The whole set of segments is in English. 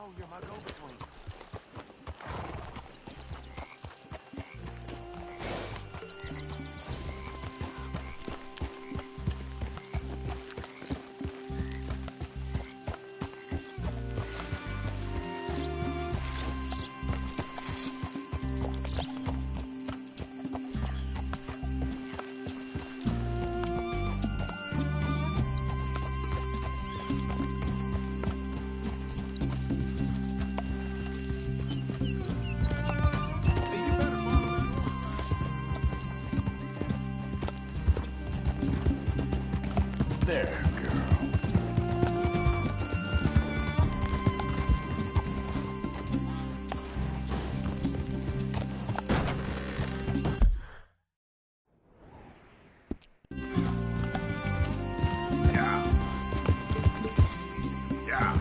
know you're my go-between. There, girl. Yeah. Yeah.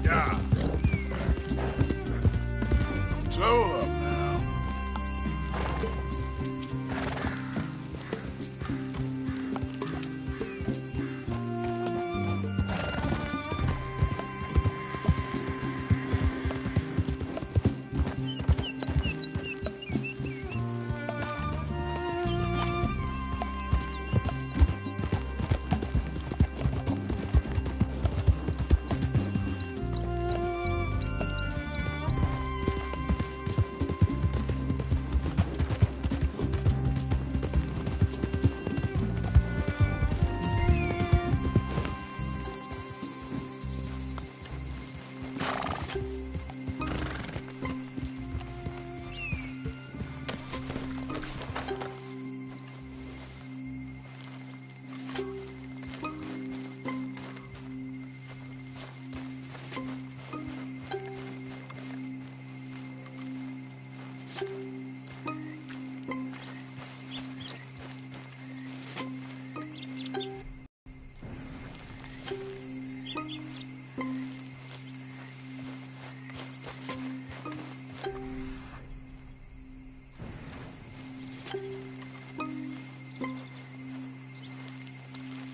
Yeah. Slow up now.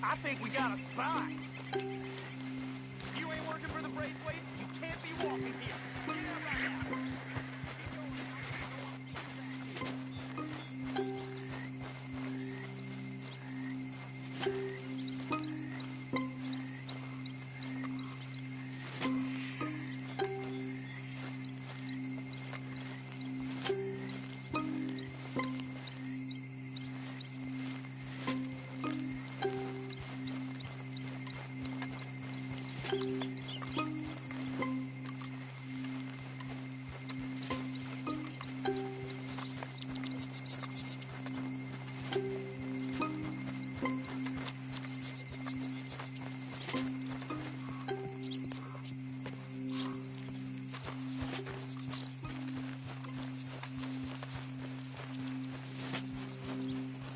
I think we got a spy. If you ain't working for the Braithwaites, you can't be walking here. Get out right now.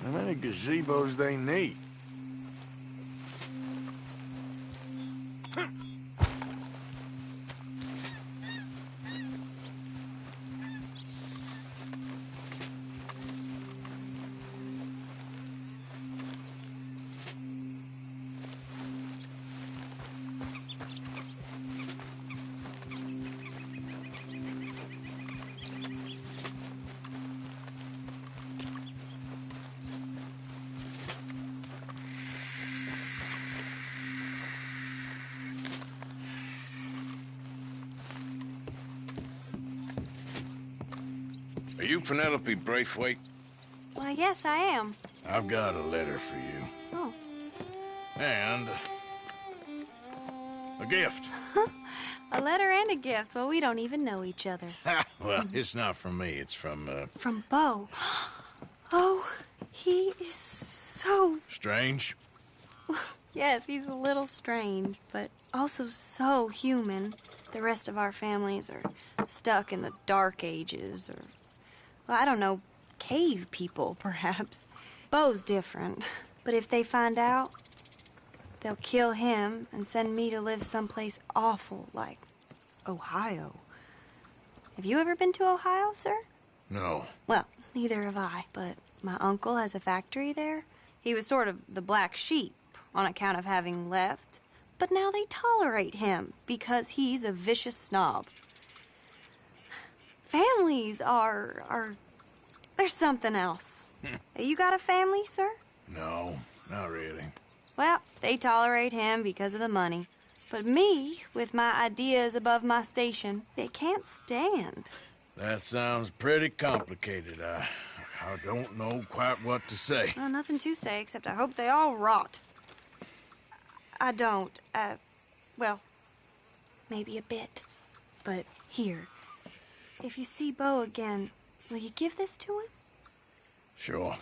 How many gazebos they need? Are you Penelope Braithwaite? Why, yes, I am. I've got a letter for you. Oh. And a gift. A letter and a gift. Well, we don't even know each other. Well, it's not from me. It's from, From Beau. Oh, he is so... Strange? Yes, he's a little strange, but also so human. The rest of our families are stuck in the Dark Ages, or, well, I don't know, cave people, perhaps. Beau's different. But if they find out, they'll kill him and send me to live someplace awful like Ohio. Have you ever been to Ohio, sir? No. Well, neither have I, but my uncle has a factory there. He was sort of the black sheep on account of having left, but now they tolerate him because he's a vicious snob. Families are there's something else. You got a family, sir? No, not really. Well, they tolerate him because of the money. But me, with my ideas above my station, they can't stand. That sounds pretty complicated. I don't know quite what to say. Well, nothing to say, except I hope they all rot. I don't, well, maybe a bit. But here, if you see Beau again, will you give this to him? Sure.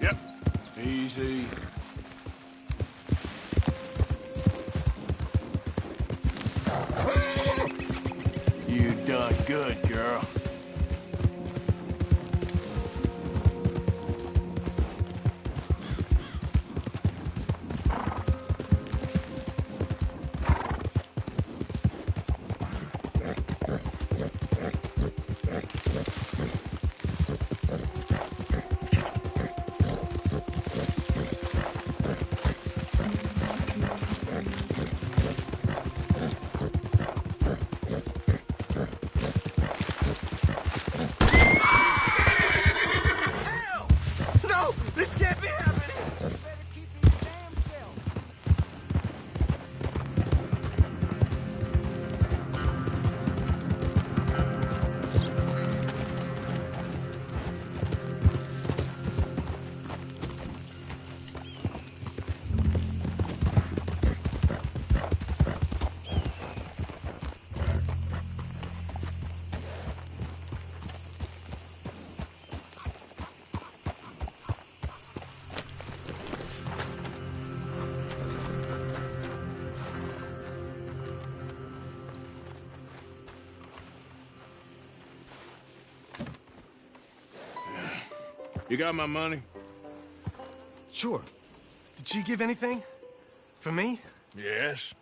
Yep. Easy. You done good, girl. No! This can't be happening! You better keep to your damn self. You got my money? Sure. Did she give anything? For me? Yes.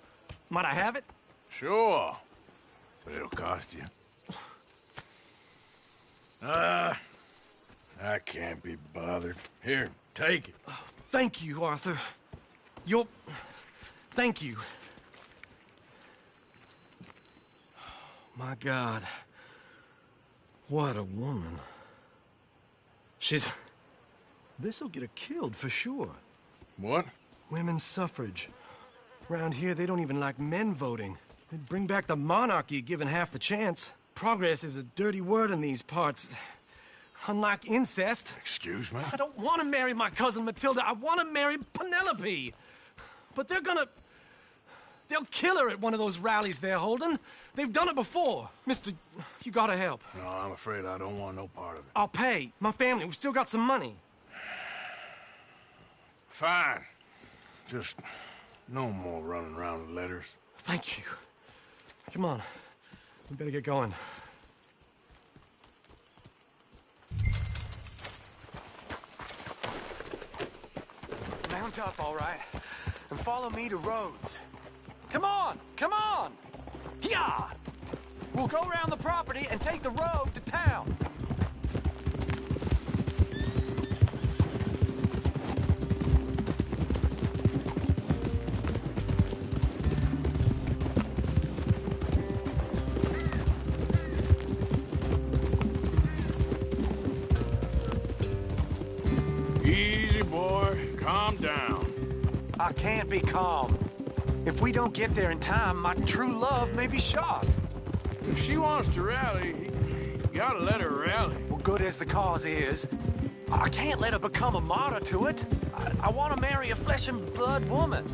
Might I have it? Sure. But it'll cost you. I can't be bothered. Here, take it. Thank you, Arthur. Thank you. My God. What a woman. This'll get her killed for sure. What? Women's suffrage. Around here, they don't even like men voting. They'd bring back the monarchy given half the chance. Progress is a dirty word in these parts. Unlike incest. Excuse me? I don't want to marry my cousin Matilda. I want to marry Penelope. But they'll kill her at one of those rallies they're holding. They've done it before. Mister, you gotta help. No, I'm afraid I don't want no part of it. I'll pay. My family, we've still got some money. Fine. Just no more running around with letters. Thank you. Come on. We better get going. Mount up, all right, and follow me to Rhodes. Come on! Come on! Yeah! We'll go around the property and take the road to town. Easy, boy. Calm down. I can't be calm. If we don't get there in time, my true love may be shot. If she wants to rally, you gotta let her rally. Well, good as the cause is, I can't let her become a martyr to it. I want to marry a flesh and blood woman,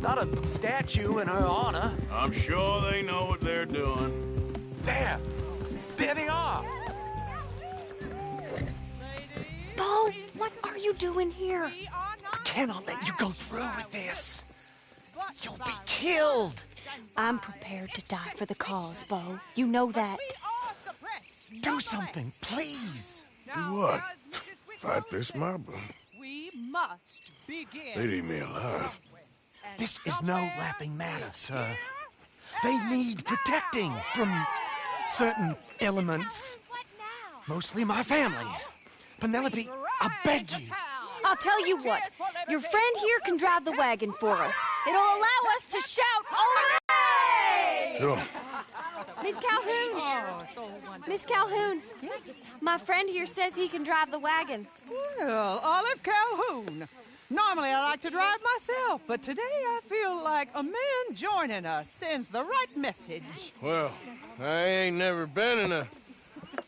not a statue in her honor. I'm sure they know what they're doing. There they are. Bo, what are you doing here? I cannot let you go through with this. You'll be killed. I'm prepared to die for the cause, Bo. You know that. Do something, please. Do what? Fight this mob? We must begin. They'd eat me alive. This is no laughing matter, sir. They need protecting from certain elements. Mostly my family. Penelope, I beg you. I'll tell you what. Your friend here can drive the wagon for us. It'll allow us to shout, "Hooray!" Sure. Miss Calhoun! Miss Calhoun! My friend here says he can drive the wagon. Well, Olive Calhoun. Normally I like to drive myself, but today I feel like a man joining us sends the right message. Well, I ain't never been in a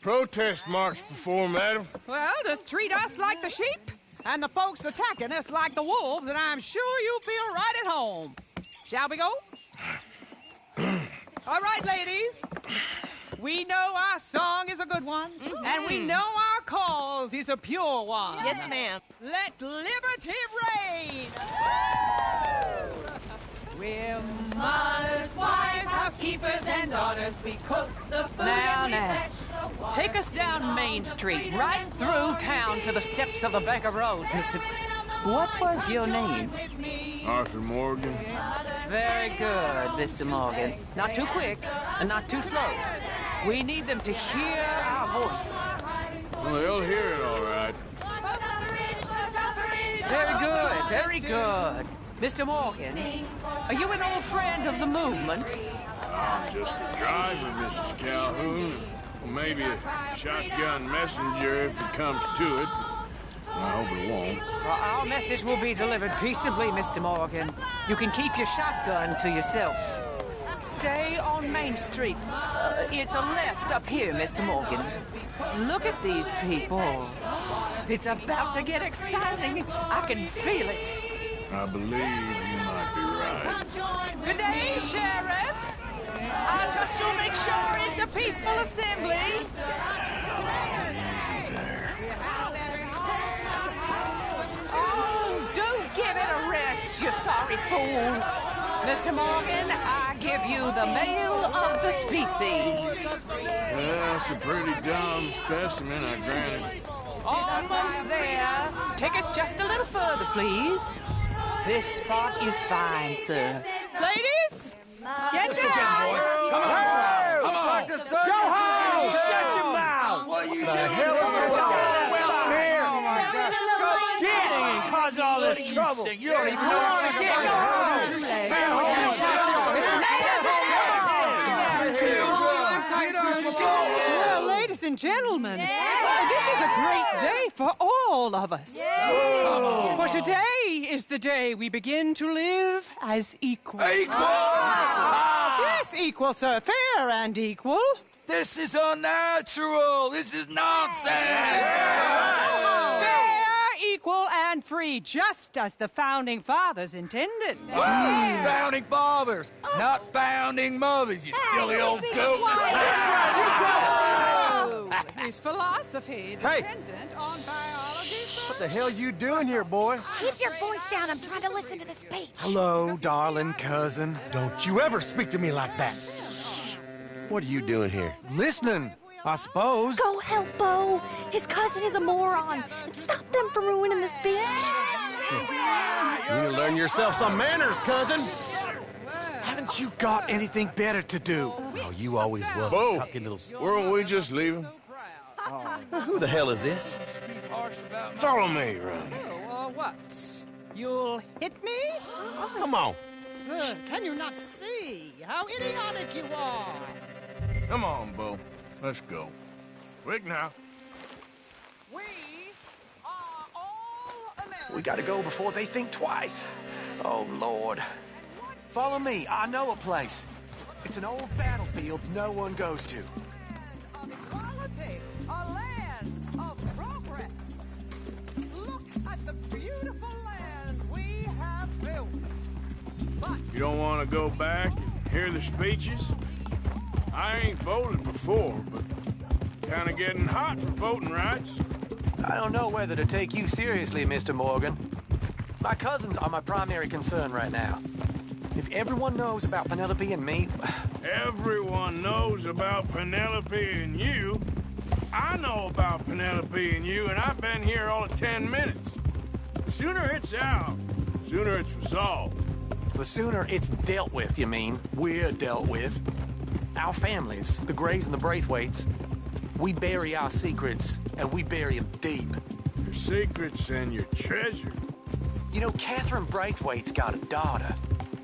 protest march before, madam. Well, just treat us like the sheep, and the folks attacking us like the wolves, and I'm sure you'll feel right at home. Shall we go? All right, ladies. We know our song is a good one, and we know our cause is a pure one. Yes, ma'am. Let liberty reign! We're mothers, wives, housekeepers, and daughters. We cook the food and we fetch the water. Take us down Main Street, right through town to the steps of the Bank of Rhodes, Mr. What was your name? Arthur Morgan. Very good, Mr. Morgan. Not too quick and not too slow. We need them to hear our voice. Well, they'll hear it all right. Very good, very good. Mr. Morgan, are you an old friend of the movement? I'm just a driver, Mrs. Calhoun. Maybe a shotgun messenger if it comes to it. I hope it won't. Well, our message will be delivered peaceably, Mr. Morgan. You can keep your shotgun to yourself. Stay on Main Street. It's a left up here, Mr. Morgan. Look at these people. It's about to get exciting. I can feel it. I believe you might be right. Good day, Sheriff. I trust you'll make sure it's a peaceful assembly. Easy there. Oh, do give it a rest, you sorry fool. Mr. Morgan, I give you the male of the species. Well, that's a pretty dumb specimen, I grant it. Almost there. Take us just a little further, please. This spot is fine, sir. Ladies, Hands down! Come on! Go home! Shut your mouth! What you the hell is going on? Here! Oh my God! Shit! Cause all this trouble. You don't even know what to get. Go home! Well, ladies and gentlemen, this is a great day for all of us. For today is the day we begin to live as equals. Yes, equal, sir. Fair and equal. This is unnatural. This is nonsense. Fair, equal, and free, just as the Founding Fathers intended. Founding fathers, not founding mothers, you silly old goat. His philosophy dependent on biology. What the hell you doing here, boy? Keep your voice down. I'm trying to listen to the speech. Hello, darling cousin. Don't you ever speak to me like that. What are you doing here? Listening, I suppose. Go help Bo. His cousin is a moron. And stop them from ruining the speech. You need to learn yourself some manners, cousin. Haven't you got anything better to do? Oh, you always was. Bo, Cocky little... weren't we just leaving? Who the hell is this? Follow me, Ronnie. What? You'll hit me? Come on. Sir, can you not see how idiotic you are? Come on, Bo. Let's go. Quick now. We are all Americans. We gotta go before they think twice. Oh, Lord. Follow me. I know a place. It's an old battlefield no one goes to. Of equality, a land of progress. Look at the beautiful land we have built. But You don't want to go back and hear the speeches? I ain't voted before, but kind of getting hot for voting rights. I don't know whether to take you seriously, Mr. Morgan. My cousins are my primary concern right now. If everyone knows about Penelope and me... Everyone knows about Penelope and you. I know about Penelope and you, and I've been here all of 10 minutes. The sooner it's out, the sooner it's resolved. The sooner it's dealt with, you mean. We're dealt with. Our families, the Grays and the Braithwaites, we bury our secrets, and we bury them deep. Your secrets and your treasure. You know, Catherine Braithwaite's got a daughter.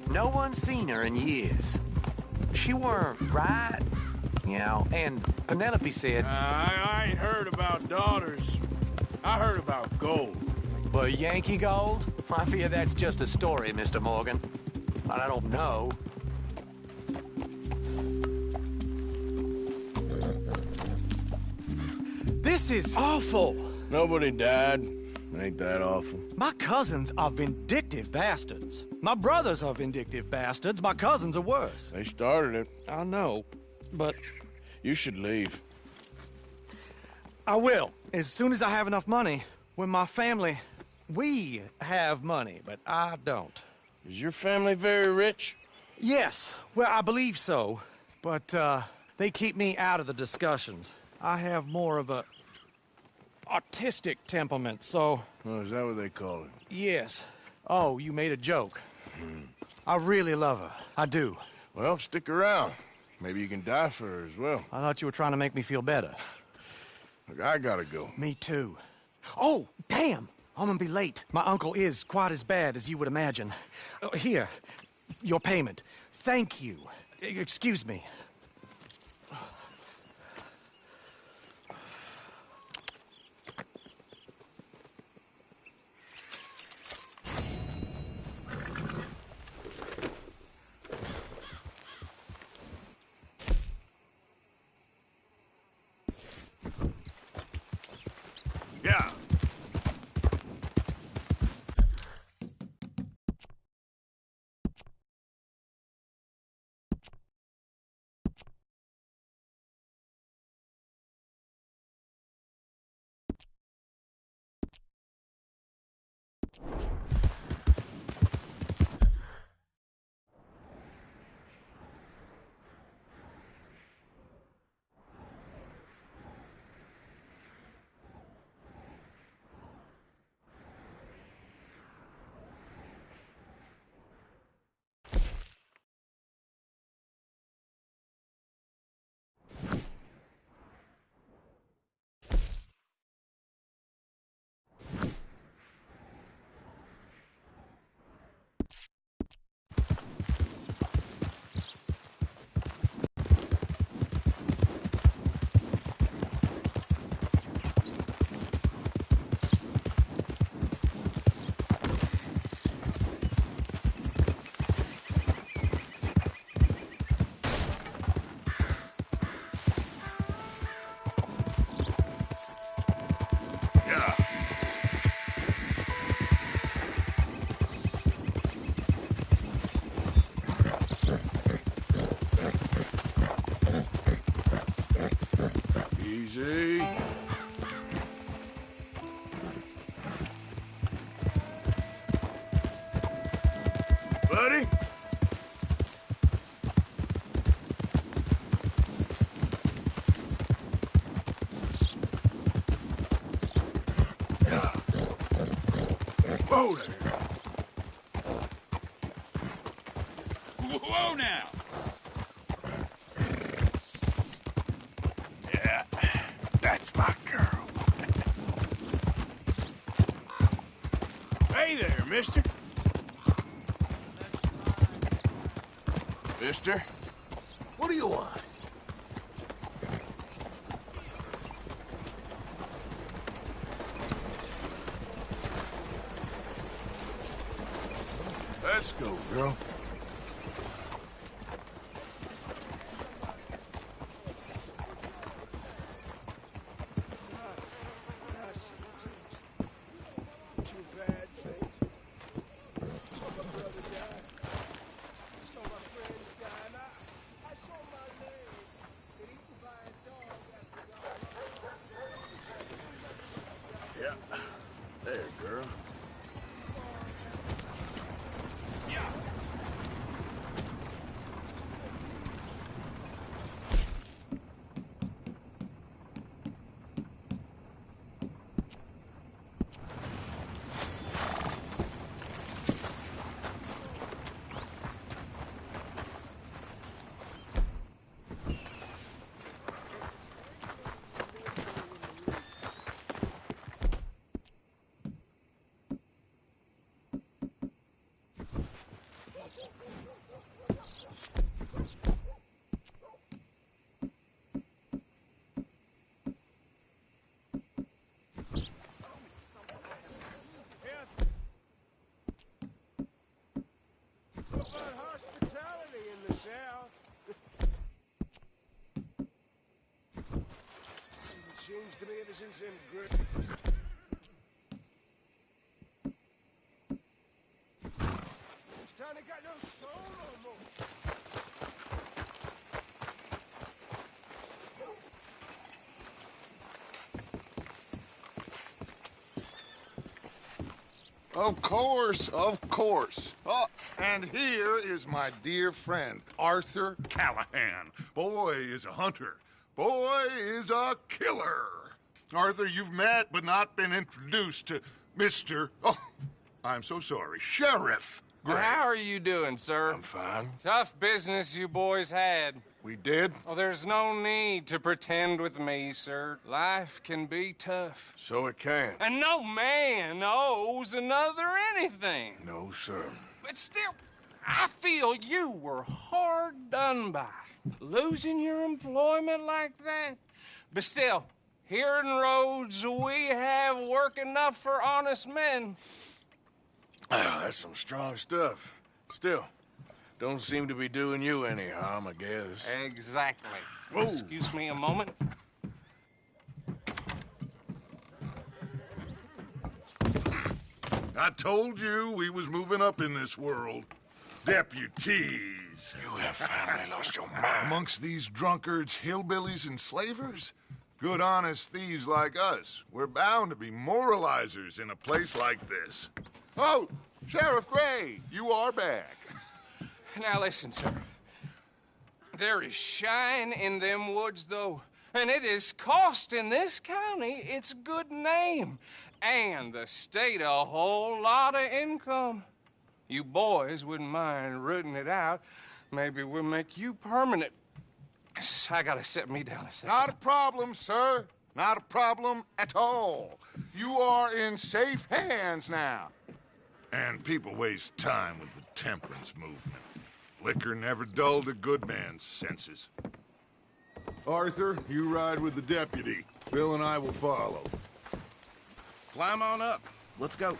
No one's seen her in years. She weren't right, you know, and Penelope said... I ain't heard about daughters. I heard about gold. But Yankee gold? I fear that's just a story, Mr. Morgan. But I don't know. This is awful. Nobody died. Ain't that awful? My cousins are vindictive bastards. My brothers are vindictive bastards. My cousins are worse. They started it. I know, but You should leave. I will. As soon as I have enough money. When my family... We have money, but I don't. Is your family very rich? Yes, well, I believe so. But, they keep me out of the discussions. I have more of a... artistic temperament, so... Oh, is that what they call it? Yes. Oh, you made a joke. I really love her. I do. Well, stick around. Maybe you can die for her as well. I thought you were trying to make me feel better. Look, I gotta go. Me too. Oh, damn! I'm gonna be late. My uncle is quite as bad as you would imagine. Here, your payment. Thank you. Excuse me. Yeah. Easy. Buddy? Whoa there. Whoa now! Yeah, that's my girl. Hey there, mister. Mister? What do you want? Let's go, girl. Yeah. There, girl. Hospitality in the South. It seems to me ever since them this town ain't got no soul no more. Of course, of course. Oh, and here is my dear friend, Arthur Callahan. Boy is a hunter. Boy is a killer. Arthur, you've met but not been introduced to Mr. Oh, I'm so sorry, Sheriff Gray. How are you doing, sir? I'm fine. Tough business you boys had. We did? Oh, there's no need to pretend with me, sir. Life can be tough. So it can. And no man owes another anything. No, sir. But still, I feel you were hard done by. Losing your employment like that. But still, here in Rhodes, we have work enough for honest men. Ah, that's some strong stuff. Still, don't seem to be doing you any harm, I guess. Exactly. Whoa. Excuse me a moment. I told you we was moving up in this world. Deputies. You have finally lost your mind. Amongst these drunkards, hillbillies, and slavers? Good, honest thieves like us. We're bound to be moralizers in a place like this. Oh, Sheriff Gray, you are back. Now listen, sir. There is shine in them woods, though, and it is costing this county its good name and the state a whole lot of income. You boys wouldn't mind rooting it out. Maybe we'll make you permanent. I gotta set me down a second. Not a problem, sir. Not a problem at all. You are in safe hands now. And people waste time with the temperance movement. Liquor never dulled a good man's senses. Arthur, you ride with the deputy. Bill and I will follow. Climb on up. Let's go.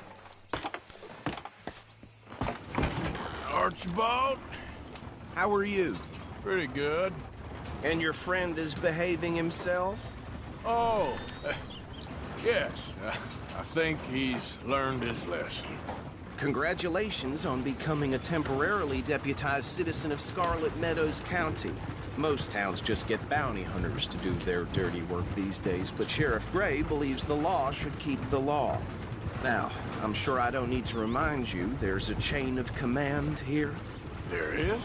Archibald? How are you? Pretty good. And your friend is behaving himself? Oh, yes. I think he's learned his lesson. Congratulations on becoming a temporarily deputized citizen of Scarlet Meadows County. Most towns just get bounty hunters to do their dirty work these days, but Sheriff Gray believes the law should keep the law. Now, I'm sure I don't need to remind you there's a chain of command here. There is?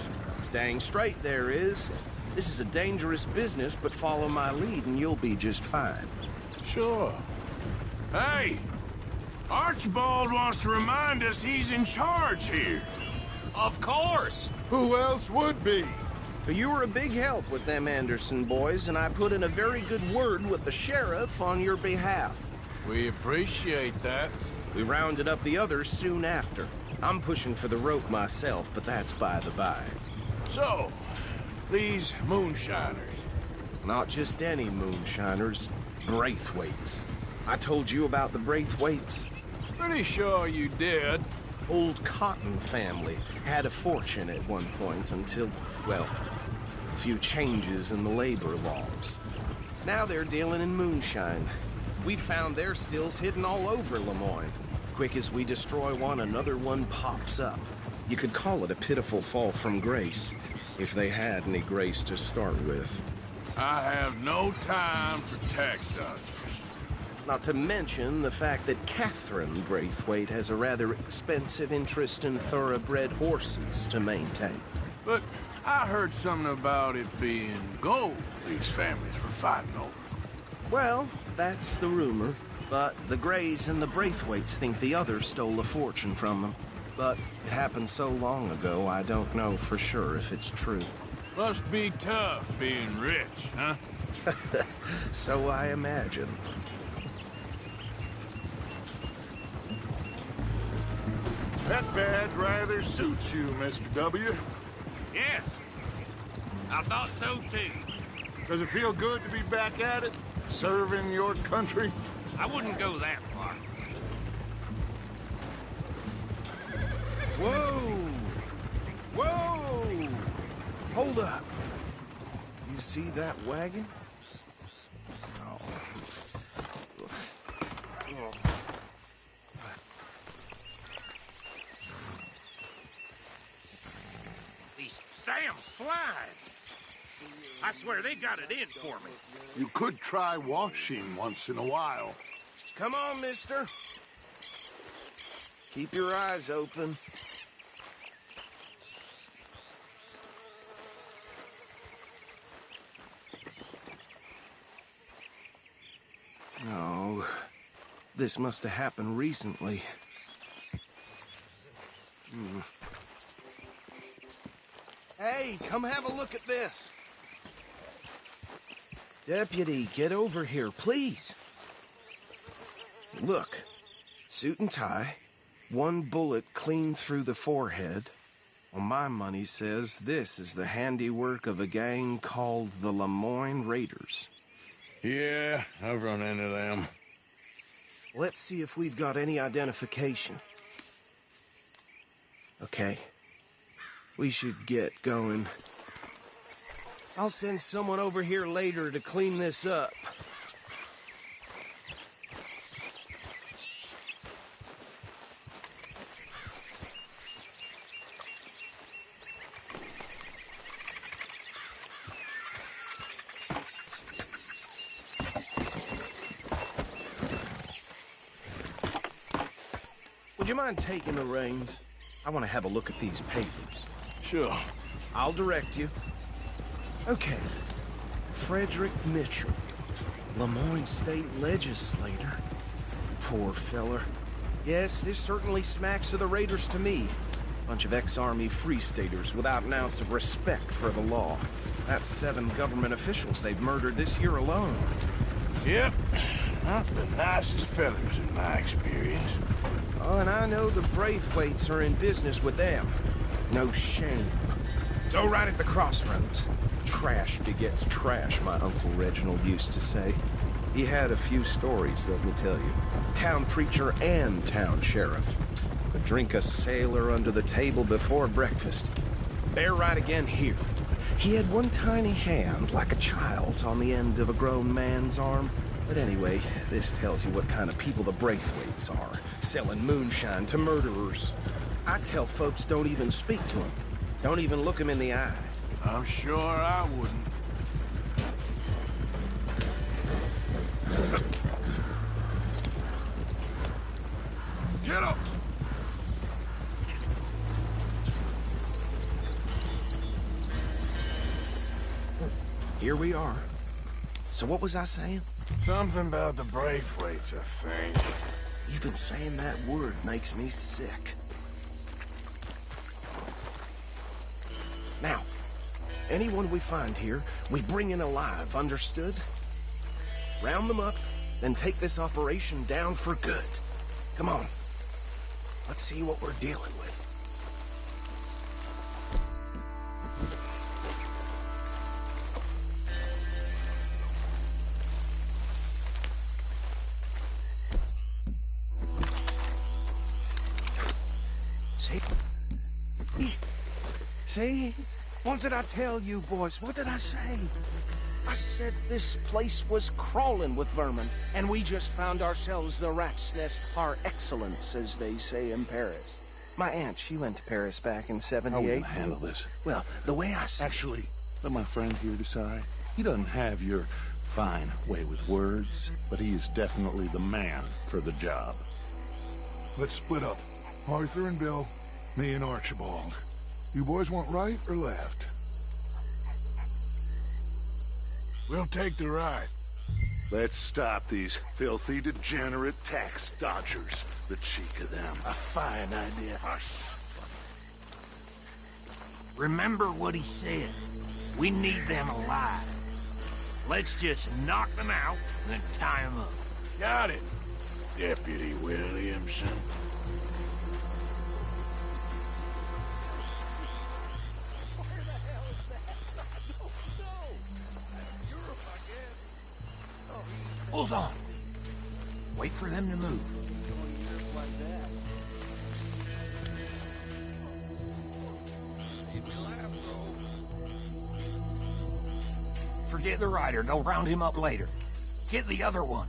Dang straight there is. This is a dangerous business, but follow my lead and you'll be just fine. Sure. Hey! Archibald wants to remind us he's in charge here. Of course! Who else would be? You were a big help with them Anderson boys, and I put in a very good word with the sheriff on your behalf. We appreciate that. We rounded up the others soon after. I'm pushing for the rope myself, but that's by the by. So, these moonshiners. Not just any moonshiners, Braithwaites. I told you about the Braithwaites? Pretty sure you did. Old Cotton family had a fortune at one point until, well, a few changes in the labor laws. Now they're dealing in moonshine. We found their stills hidden all over Lemoyne. Quick as we destroy one, another one pops up. You could call it a pitiful fall from grace, if they had any grace to start with. I have no time for tax dodgers. Not to mention the fact that Catherine Braithwaite has a rather expensive interest in thoroughbred horses to maintain. But I heard something about it being gold these families were fighting over. Well, that's the rumor. But the Grays and the Braithwaites think the others stole a fortune from them. But it happened so long ago, I don't know for sure if it's true. Must be tough being rich, huh? So I imagine. That badge rather suits you, Mr. W. Yes. I thought so, too. Does it feel good to be back at it? Serving your country? I wouldn't go that far. Whoa! Whoa! Hold up. You see that wagon? These damn flies. I swear they got it in for me. You could try washing once in a while. Come on, mister. Keep your eyes open. No, this must have happened recently. Hey, come have a look at this. Deputy, get over here, please. Look, suit and tie, one bullet clean through the forehead. Well, my money says this is the handiwork of a gang called the Lemoyne Raiders. Yeah, I've run into them. Let's see if we've got any identification. Okay. We should get going. I'll send someone over here later to clean this up. Would you mind taking the reins? I want to have a look at these papers. Sure. I'll direct you. Okay. Frederick Mitchell, Lemoyne State Legislator. Poor feller. Yes, this certainly smacks of the Raiders to me. Bunch of ex-Army Free Staters without an ounce of respect for the law. That's 7 government officials they've murdered this year alone. Yep. Not the nicest fellas in my experience. Oh, and I know the Braithwaites are in business with them. No shame. So right at the crossroads. Trash begets trash, my Uncle Reginald used to say. He had a few stories, let me tell you. Town preacher and town sheriff. Could drink a sailor under the table before breakfast. Bear right again here. He had one tiny hand, like a child's, on the end of a grown man's arm. But anyway, this tells you what kind of people the Braithwaites are. Selling moonshine to murderers. I tell folks don't even speak to them. Don't even look them in the eye. I'm sure I wouldn't. Get up! Here we are. So what was I saying? Something about the Braithwaites, I think. Even saying that word makes me sick. Now, anyone we find here, we bring in alive, understood? Round them up, then take this operation down for good. Come on. Let's see what we're dealing with. See? What did I tell you, boys? What did I say? I said this place was crawling with vermin, and we just found ourselves the rat's nest par excellence, as they say in Paris. My aunt, she went to Paris back in '78. How are we gonna handle this? Well, the way I see... Actually, let my friend here decide. He doesn't have your fine way with words, but he is definitely the man for the job. Let's split up. Arthur and Bill, me and Archibald. You boys want right or left? We'll take the right. Let's stop these filthy, degenerate tax dodgers. The cheek of them. A fine idea. Hush. Remember what he said. We need them alive. Let's just knock them out and then tie them up. Got it, Deputy Williamson. Hold on. Wait for them to move. Forget the rider. They'll round him up later. Get the other one.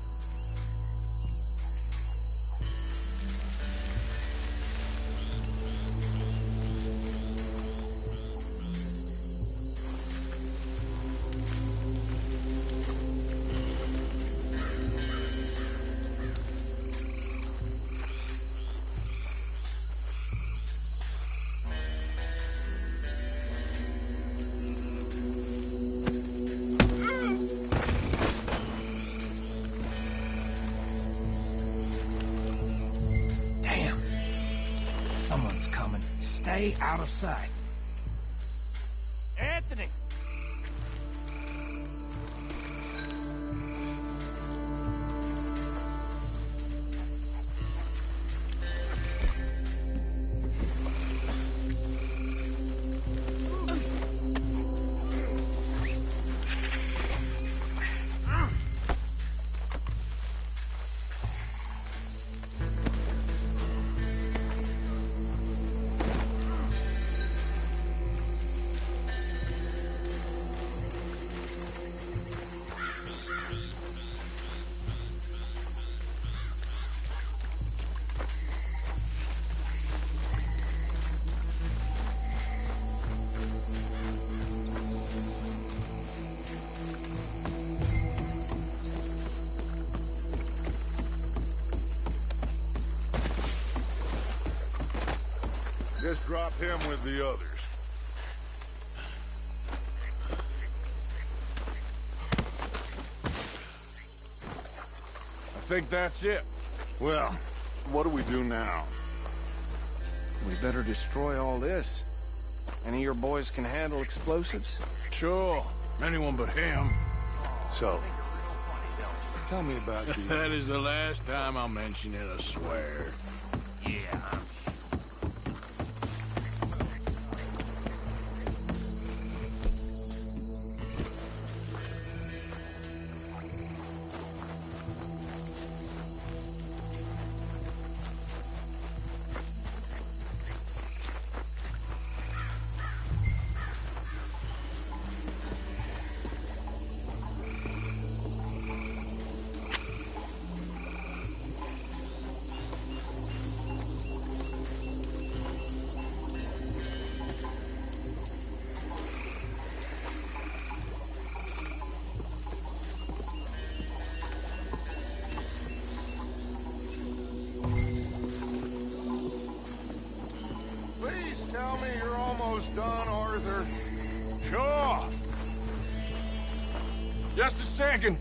Someone's coming. Stay out of sight. Anthony! Just drop him with the others. I think that's it. Well, what do we do now? We better destroy all this. Any of your boys can handle explosives? Sure. Anyone but him. So, tell me about you. That is the last time I'll mention it, I swear. Yeah, almost done, Arthur. Sure. Just a second.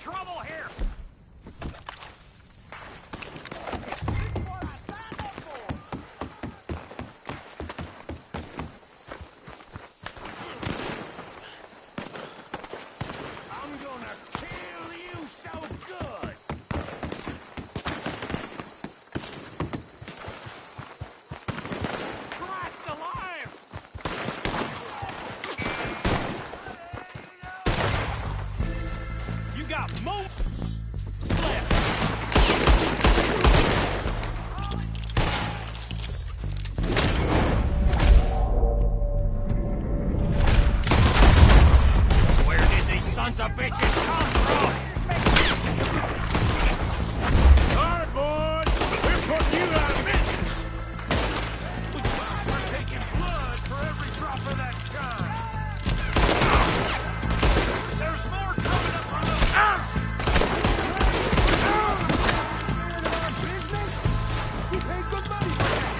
Trouble here! I'm gonna kill you so good! Christ alive! You got more left! Where did these sons of bitches come from? All right, boys. We're putting you out of business. We're taking blood for every drop of that kind. There's more coming up from those house. We paid good money for that.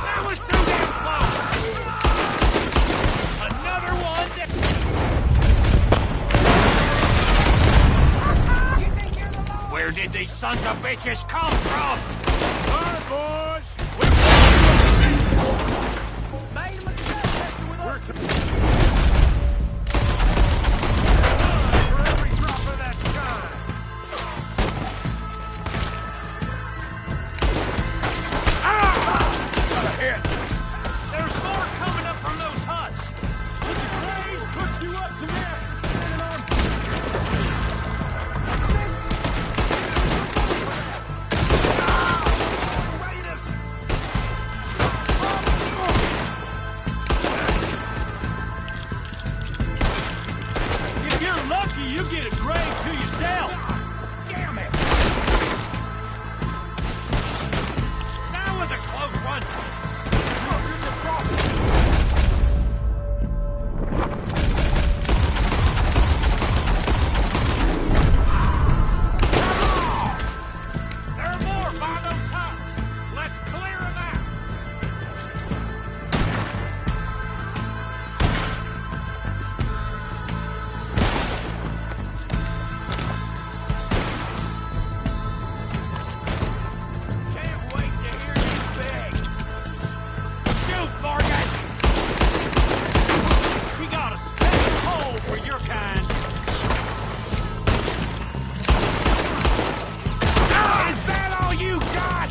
That was too damn close! Another one that... Where did these sons of bitches come from? All right, boys. Made a mistake messing with us. For every drop of that kind. There's more coming up from those huts. Would the Grays put you up to this? If you're lucky, you get a grave to yourself. Damn it! That was a close one. There are more by those huts. Let's clear them out. Can't wait to hear you beg. Shoot, Morgan! We got a special hole for your kind. Is that all you got?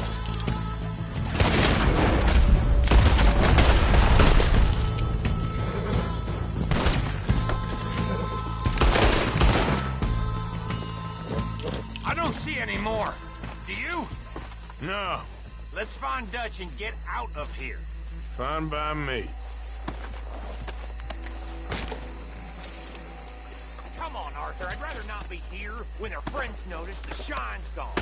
I don't see any more. Do you? No. Let's find Dutch and get out of here. Fine by me. Come on, Arthur. I'd rather not be here when their friends notice the shine's gone.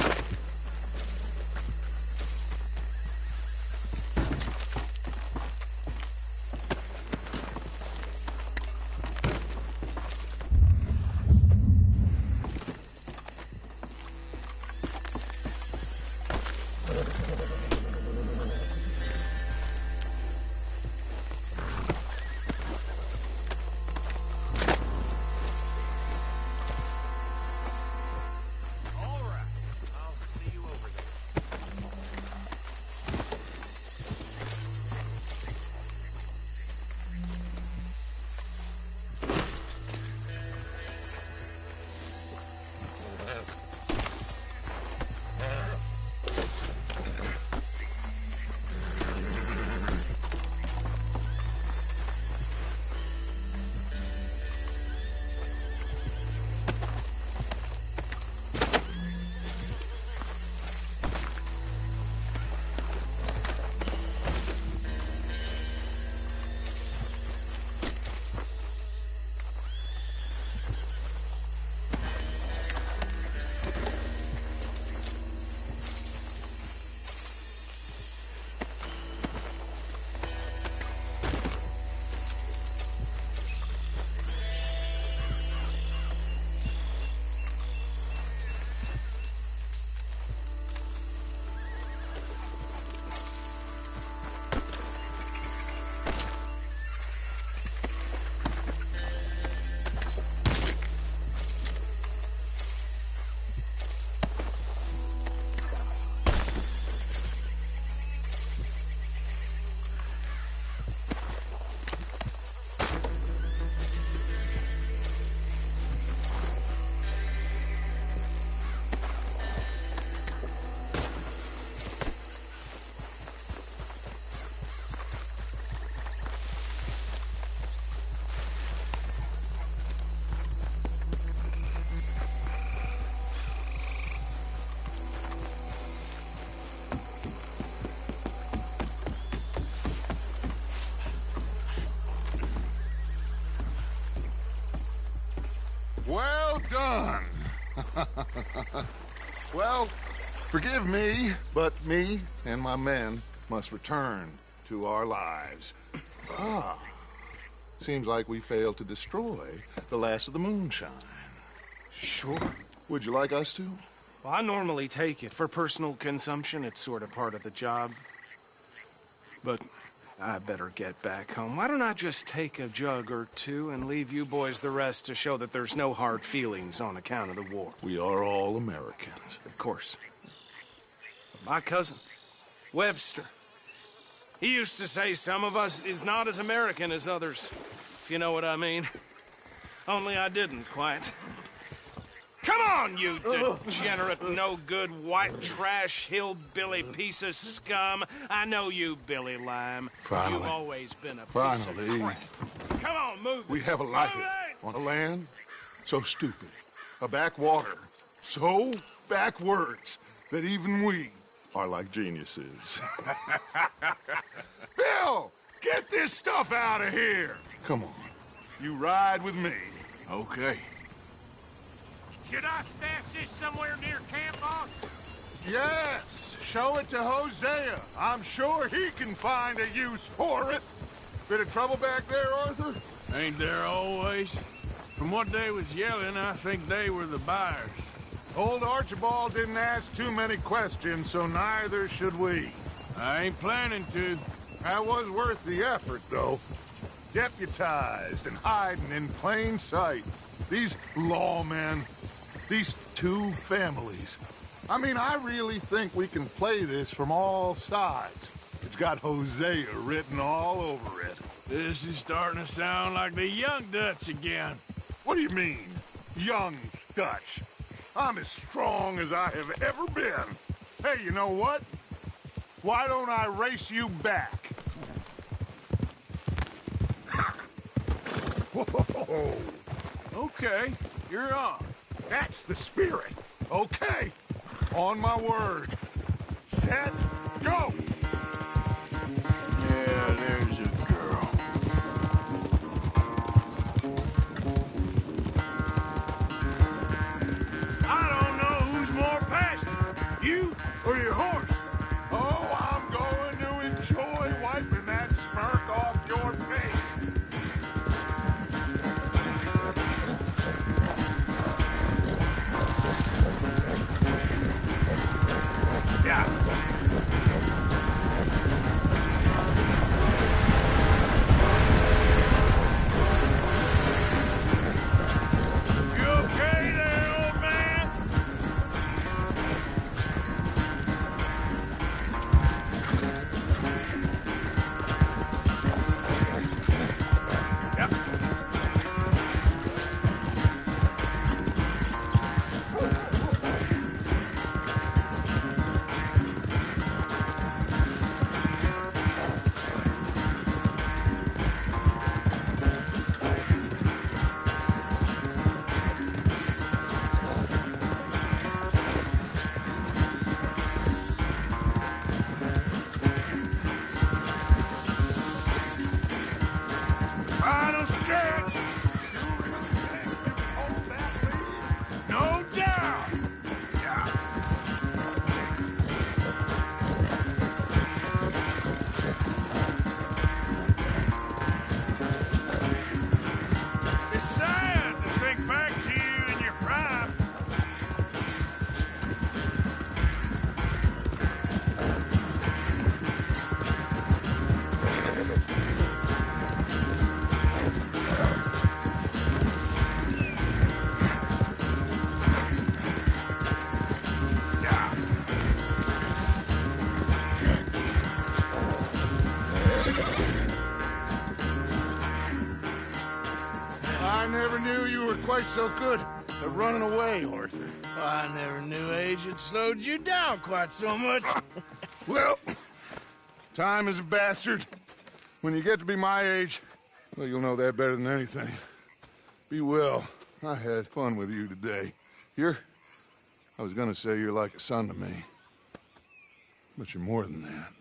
done. Well, forgive me, but me and my men must return to our lives. Ah, seems like we failed to destroy the last of the moonshine. Sure. Would you like us to? Well, I normally take it. For personal consumption, it's sort of part of the job. But I better get back home. Why don't I just take a jug or two and leave you boys the rest to show that there's no hard feelings on account of the war? We are all Americans. Of course. But my cousin, Webster, he used to say some of us is not as American as others, if you know what I mean. Only I didn't quite. Come on, you degenerate, no-good, white trash, hillbilly piece of scum. I know you, Billy Lime. Finally. You've always been a Finally. piece of crap. Come on, move. We have a life on a land so stupid, a backwater so backwards that even we are like geniuses. Bill, get this stuff out of here. Come on, you ride with me. Okay. Should I stash this somewhere near camp, boss? Yes, show it to Hosea. I'm sure he can find a use for it. Bit of trouble back there, Arthur? Ain't there always? From what they was yelling, I think they were the buyers. Old Archibald didn't ask too many questions, so neither should we. I ain't planning to. That was worth the effort, though. Deputized and hiding in plain sight. These lawmen, these two families. I mean, I really think we can play this from all sides. It's got Hosea written all over it. This is starting to sound like the Young Dutch again. What do you mean, Young Dutch? I'm as strong as I have ever been. Hey, you know what? Why don't I race you back? Whoa. Okay, you're on. That's the spirit. Okay. On my word. Set, go! Yeah, there's a girl. I don't know who's more pasty, you or your horse. Oh, I'm going to enjoy wiping that smirk off your face. Yeah. You okay there, old man? Yep. Final stretch. No doubt. Yeah. It's sad to think back to you in your prime. I never knew you were quite so good at running away, Arthur. I never knew age had slowed you down quite so much. Well, time is a bastard. When you get to be my age, well, you'll know that better than anything. Be well. I had fun with you today. I was gonna say you're like a son to me. But you're more than that.